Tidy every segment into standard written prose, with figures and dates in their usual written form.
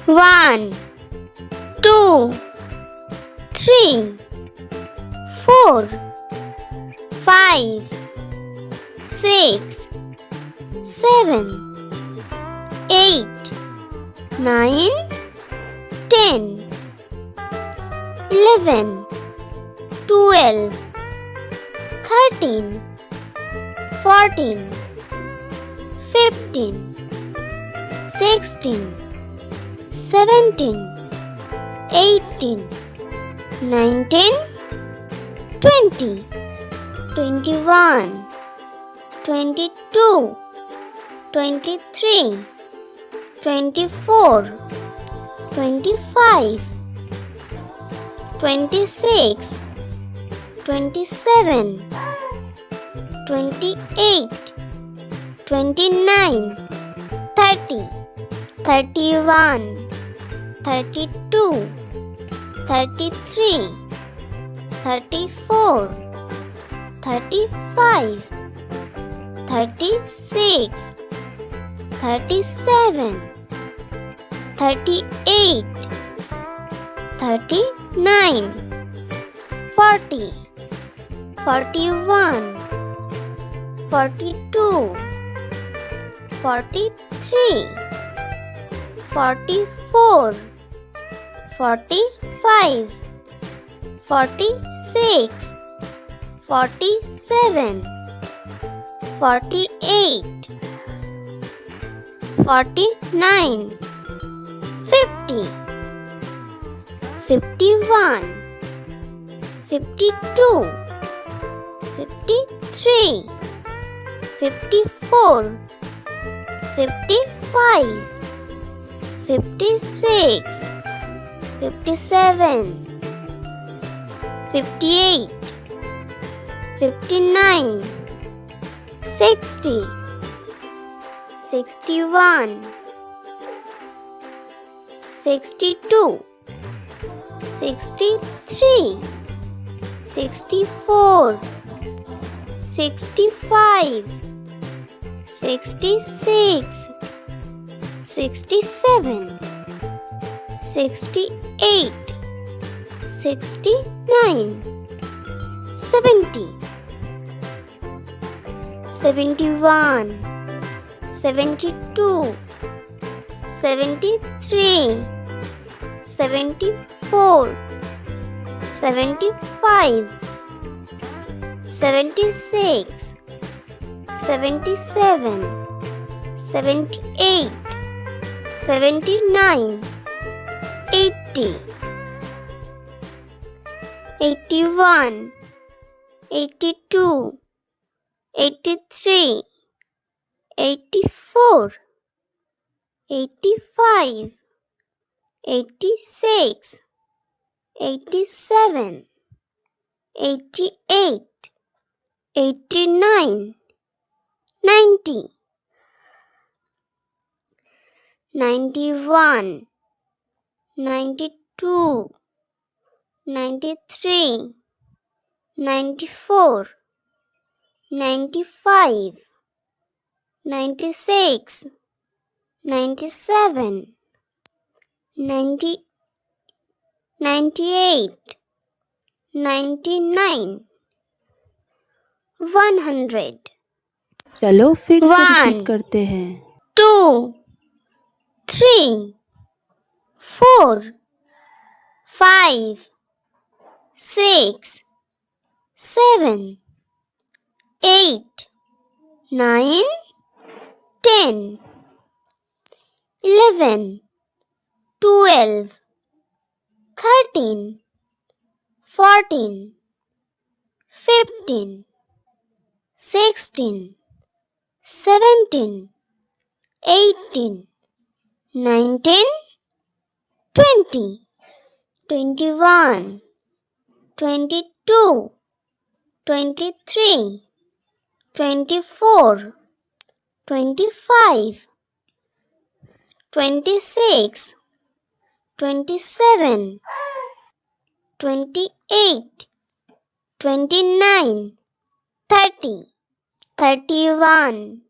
1, 2, 3, 4, 5, 6, 7, 8, 9, 10, 11, 12, 13, 14, 15, 16, 17, 18, 19, 20, 21, 22, 23, 24, 25, 26, 27, 28, 29, 30, 31, 32, 33, 34, 35, 36, 37, 38, 39, 40, 41, 42, 43, 44, 45, 46, 47, 48, 49, 50, 51, 52, 53, 54, 55, 56, 57, 58, 59, 60, 61, 62, 63, 64, 65, 66, 67, 68, 69, 70, 71, 72, 73, 74, 75, 76, 77, 78, 79, 80, 81, 82, 83, 84, 85, 86, 87, 88, 89, 90, 91, 92, 93, 94, 95, 96, 97, 90, 98, 99, 100. चलो फिर से 1, रिपीट करते हैं. 2, 3, 4, 5, 6, 7, 8, 9, 10, 11, 12, 13, 14, 15, 16, 17, 18, 19, 20, 21, 22, 23, 24, 25, 26, 27, 28, 29, 30, 31,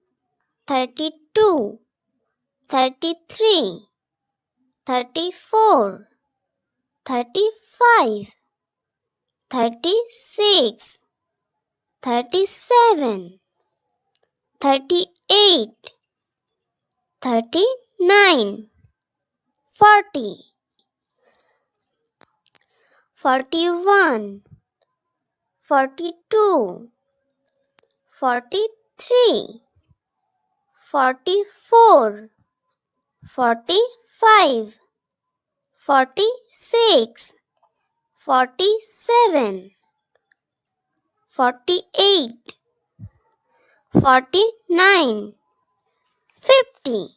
32, 33, 34, 35, 36, 37, 38, 39, 40, 41, 42, 43, 44, 45, 46, 47, 48, 49, 50.